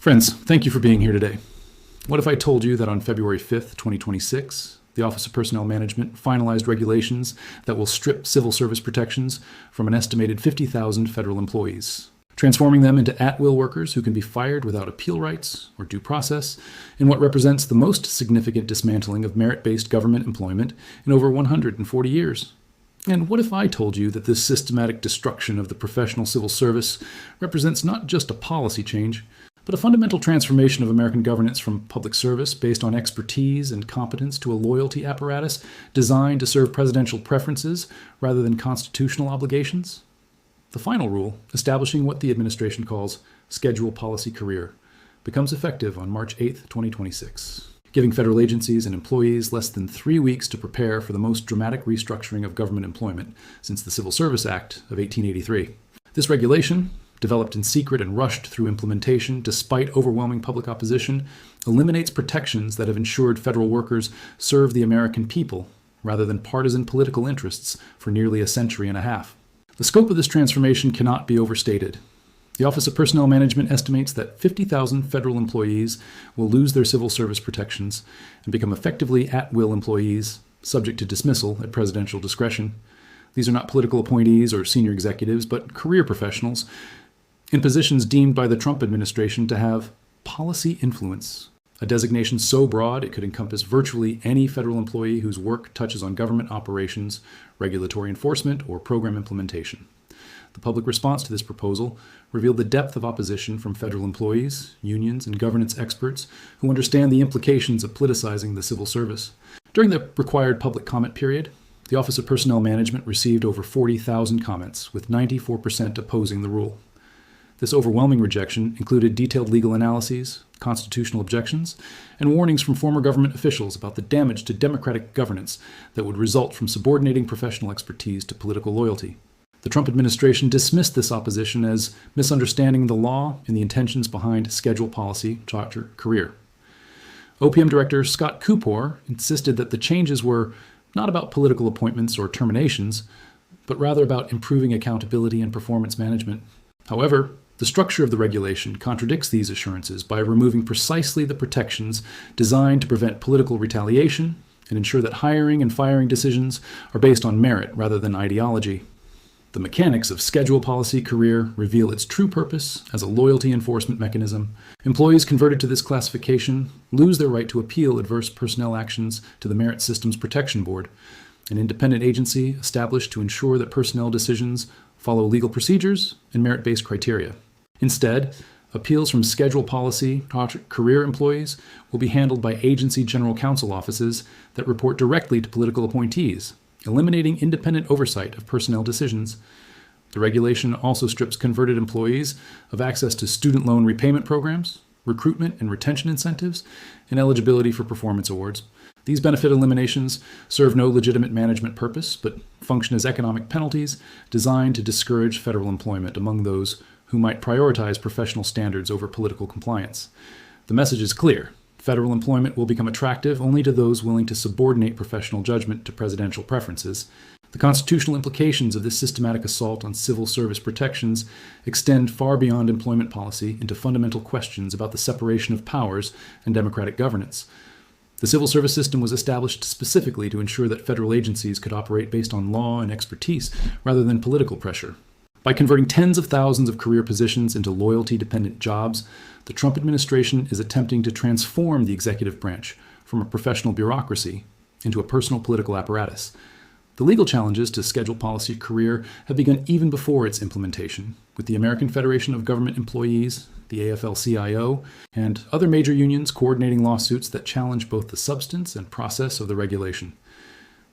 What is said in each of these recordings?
Friends, thank you for being here today. What if I told you that on February 5th, 2026, the Office of Personnel Management finalized regulations that will strip civil service protections from an estimated 50,000 federal employees, transforming them into at-will workers who can be fired without appeal rights or due process in what represents the most significant dismantling of merit-based government employment in over 140 years? And what if I told you that this systematic destruction of the professional civil service represents not just a policy change, but a fundamental transformation of American governance from public service based on expertise and competence to a loyalty apparatus designed to serve presidential preferences rather than constitutional obligations? The final rule, establishing what the administration calls schedule policy career, becomes effective on March 8, 2026, giving federal agencies and employees less than 3 weeks to prepare for the most dramatic restructuring of government employment since the Civil Service Act of 1883. This regulation, developed in secret and rushed through implementation despite overwhelming public opposition, eliminates protections that have ensured federal workers serve the American people rather than partisan political interests for nearly a century and a half. The scope of this transformation cannot be overstated. The Office of Personnel Management estimates that 50,000 federal employees will lose their civil service protections and become effectively at-will employees, subject to dismissal at presidential discretion. These are not political appointees or senior executives, but career professionals in positions deemed by the Trump administration to have policy influence, a designation so broad it could encompass virtually any federal employee whose work touches on government operations, regulatory enforcement, or program implementation. The public response to this proposal revealed the depth of opposition from federal employees, unions, and governance experts who understand the implications of politicizing the civil service. During the required public comment period, the Office of Personnel Management received over 40,000 comments, with 94% opposing the rule. This overwhelming rejection included detailed legal analyses, constitutional objections, and warnings from former government officials about the damage to democratic governance that would result from subordinating professional expertise to political loyalty. The Trump administration dismissed this opposition as misunderstanding the law and the intentions behind schedule policy career. OPM Director Scott Cooper insisted that the changes were not about political appointments or terminations, but rather about improving accountability and performance management. However, the structure of the regulation contradicts these assurances by removing precisely the protections designed to prevent political retaliation and ensure that hiring and firing decisions are based on merit rather than ideology. The mechanics of schedule policy career reveal its true purpose as a loyalty enforcement mechanism. Employees converted to this classification lose their right to appeal adverse personnel actions to the Merit Systems Protection Board, an independent agency established to ensure that personnel decisions follow legal procedures and merit-based criteria. Instead, appeals from schedule policy career employees will be handled by agency general counsel offices that report directly to political appointees, eliminating independent oversight of personnel decisions. The regulation also strips converted employees of access to student loan repayment programs, recruitment and retention incentives, and eligibility for performance awards. These benefit eliminations serve no legitimate management purpose, but function as economic penalties designed to discourage federal employment among those who might prioritize professional standards over political compliance. The message is clear. Federal employment will become attractive only to those willing to subordinate professional judgment to presidential preferences. The constitutional implications of this systematic assault on civil service protections extend far beyond employment policy into fundamental questions about the separation of powers and democratic governance. The civil service system was established specifically to ensure that federal agencies could operate based on law and expertise rather than political pressure. By converting tens of thousands of career positions into loyalty-dependent jobs, the Trump administration is attempting to transform the executive branch from a professional bureaucracy into a personal political apparatus. The legal challenges to schedule policy career have begun even before its implementation, with the American Federation of Government Employees, the AFL-CIO, and other major unions coordinating lawsuits that challenge both the substance and process of the regulation.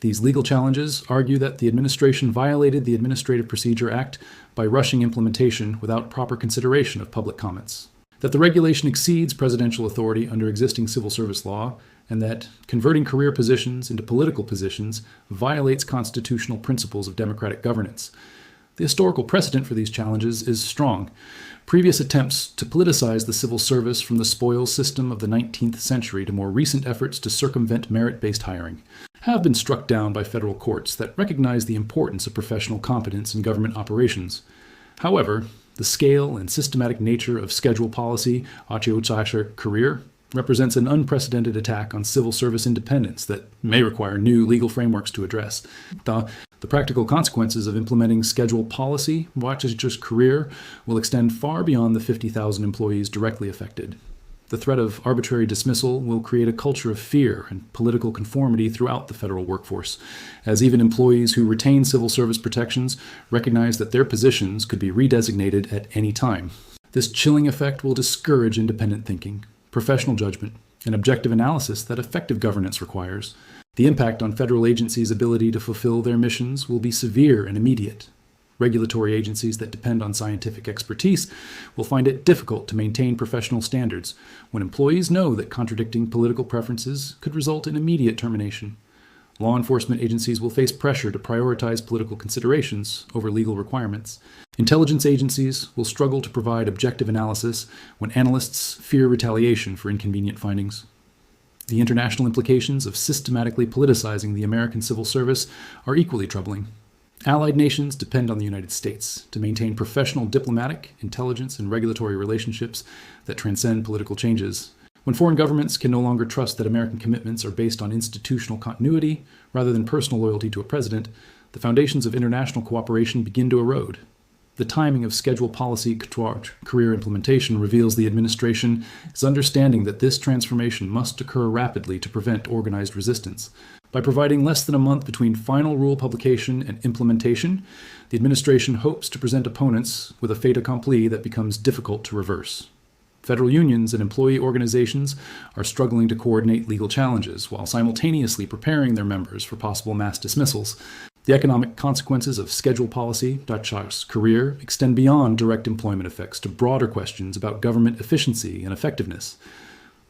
These legal challenges argue that the administration violated the Administrative Procedure Act by rushing implementation without proper consideration of public comments, that the regulation exceeds presidential authority under existing civil service law, and that converting career positions into political positions violates constitutional principles of democratic governance. The historical precedent for these challenges is strong. Previous attempts to politicize the civil service from the spoils system of the 19th century to more recent efforts to circumvent merit-based hiring have been struck down by federal courts that recognize the importance of professional competence in government operations. However, The scale and systematic nature of schedule policy, career, represents an unprecedented attack on civil service independence that may require new legal frameworks to address. The practical consequences of implementing schedule policy, career, will extend far beyond the 50,000 employees directly affected. The threat of arbitrary dismissal will create a culture of fear and political conformity throughout the federal workforce, as even employees who retain civil service protections recognize that their positions could be redesignated at any time. This chilling effect will discourage independent thinking, professional judgment, and objective analysis that effective governance requires. The impact on federal agencies' ability to fulfill their missions will be severe and immediate. Regulatory agencies that depend on scientific expertise will find it difficult to maintain professional standards when employees know that contradicting political preferences could result in immediate termination. Law enforcement agencies will face pressure to prioritize political considerations over legal requirements. Intelligence agencies will struggle to provide objective analysis when analysts fear retaliation for inconvenient findings. The international implications of systematically politicizing the American civil service are equally troubling. Allied nations depend on the United States to maintain professional diplomatic, intelligence, and regulatory relationships that transcend political changes. When foreign governments can no longer trust that American commitments are based on institutional continuity rather than personal loyalty to a president, the foundations of international cooperation begin to erode. The timing of schedule policy career implementation reveals the administration is understanding that this transformation must occur rapidly to prevent organized resistance. By providing less than a month between final rule publication and implementation, the administration hopes to present opponents with a fait accompli that becomes difficult to reverse. Federal unions and employee organizations are struggling to coordinate legal challenges while simultaneously preparing their members for possible mass dismissals. The economic consequences of schedule policy, career, extend beyond direct employment effects to broader questions about government efficiency and effectiveness.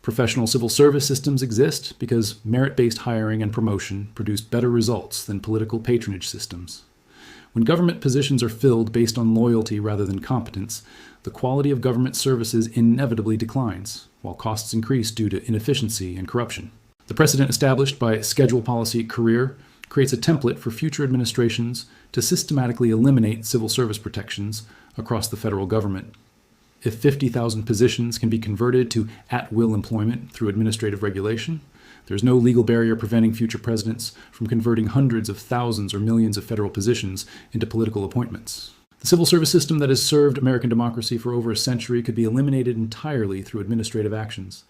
Professional civil service systems exist because merit-based hiring and promotion produce better results than political patronage systems. When government positions are filled based on loyalty rather than competence, the quality of government services inevitably declines, while costs increase due to inefficiency and corruption. The precedent established by schedule policy career creates a template for future administrations to systematically eliminate civil service protections across the federal government. If 50,000 positions can be converted to at-will employment through administrative regulation, there's no legal barrier preventing future presidents from converting hundreds of thousands or millions of federal positions into political appointments. The civil service system that has served American democracy for over a century could be eliminated entirely through administrative actions.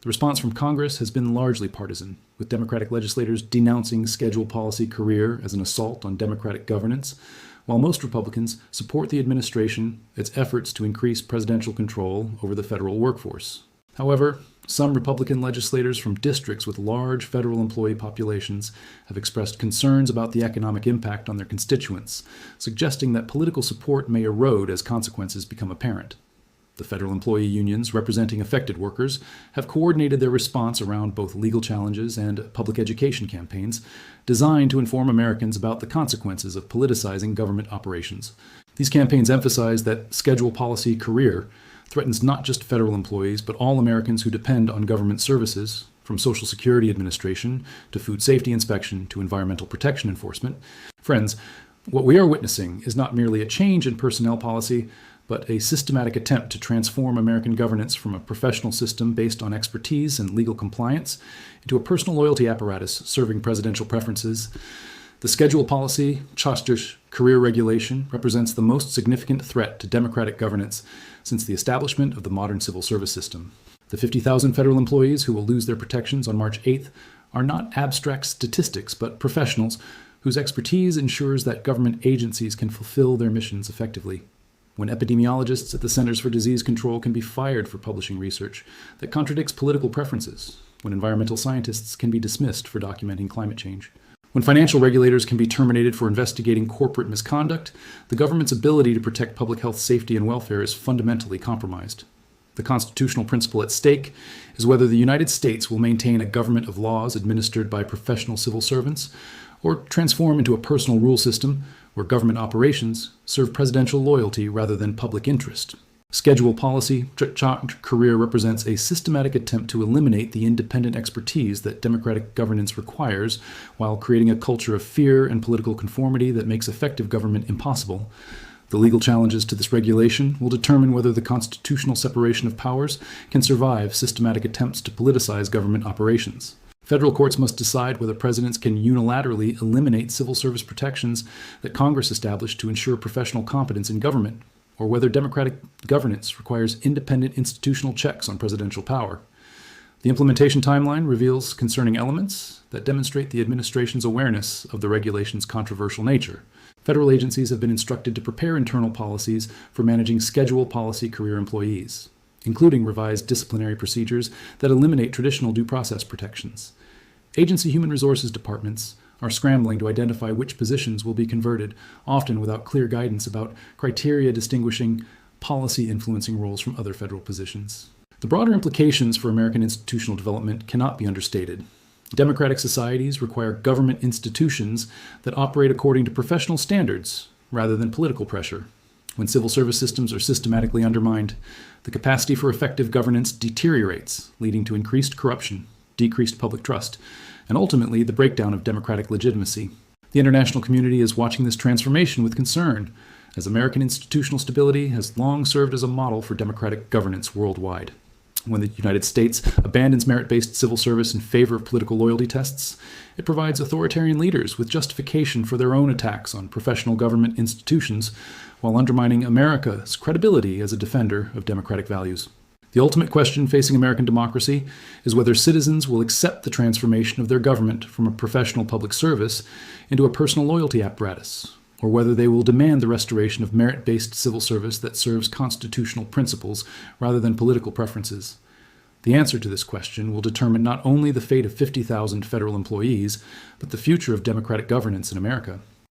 The response from Congress has been largely partisan, with Democratic legislators denouncing schedule policy career as an assault on democratic governance, while most Republicans support the administration, its efforts to increase presidential control over the federal workforce. However, some Republican legislators from districts with large federal employee populations have expressed concerns about the economic impact on their constituents, suggesting that political support may erode as consequences become apparent. The federal employee unions representing affected workers have coordinated their response around both legal challenges and public education campaigns designed to inform Americans about the consequences of politicizing government operations. These campaigns emphasize that schedule policy career threatens not just federal employees, but all Americans who depend on government services, from Social Security Administration to food safety inspection to environmental protection enforcement. Friends, what we are witnessing is not merely a change in personnel policy, but a systematic attempt to transform American governance from a professional system based on expertise and legal compliance into a personal loyalty apparatus serving presidential preferences. The schedule policy, career regulation, represents the most significant threat to democratic governance since the establishment of the modern civil service system. The 50,000 federal employees who will lose their protections on March 8th are not abstract statistics, but professionals whose expertise ensures that government agencies can fulfill their missions effectively. When epidemiologists at the Centers for Disease Control can be fired for publishing research that contradicts political preferences, when environmental scientists can be dismissed for documenting climate change, when financial regulators can be terminated for investigating corporate misconduct, the government's ability to protect public health, safety, and welfare is fundamentally compromised. The constitutional principle at stake is whether the United States will maintain a government of laws administered by professional civil servants or transform into a personal rule system where government operations serve presidential loyalty rather than public interest. Schedule policy career represents a systematic attempt to eliminate the independent expertise that democratic governance requires while creating a culture of fear and political conformity that makes effective government impossible. The legal challenges to this regulation will determine whether the constitutional separation of powers can survive systematic attempts to politicize government operations. Federal courts must decide whether presidents can unilaterally eliminate civil service protections that Congress established to ensure professional competence in government, or whether democratic governance requires independent institutional checks on presidential power. The implementation timeline reveals concerning elements that demonstrate the administration's awareness of the regulation's controversial nature. Federal agencies have been instructed to prepare internal policies for managing schedule policy career employees, including revised disciplinary procedures that eliminate traditional due process protections. Agency human resources departments are scrambling to identify which positions will be converted, often without clear guidance about criteria distinguishing policy influencing roles from other federal positions. The broader implications for American institutional development cannot be understated. Democratic societies require government institutions that operate according to professional standards rather than political pressure. When civil service systems are systematically undermined, the capacity for effective governance deteriorates, leading to increased corruption, decreased public trust, and ultimately the breakdown of democratic legitimacy. The international community is watching this transformation with concern, as American institutional stability has long served as a model for democratic governance worldwide. When the United States abandons merit-based civil service in favor of political loyalty tests, it provides authoritarian leaders with justification for their own attacks on professional government institutions while undermining America's credibility as a defender of democratic values. The ultimate question facing American democracy is whether citizens will accept the transformation of their government from a professional public service into a personal loyalty apparatus, or whether they will demand the restoration of merit-based civil service that serves constitutional principles rather than political preferences. The answer to this question will determine not only the fate of 50,000 federal employees, but the future of democratic governance in America.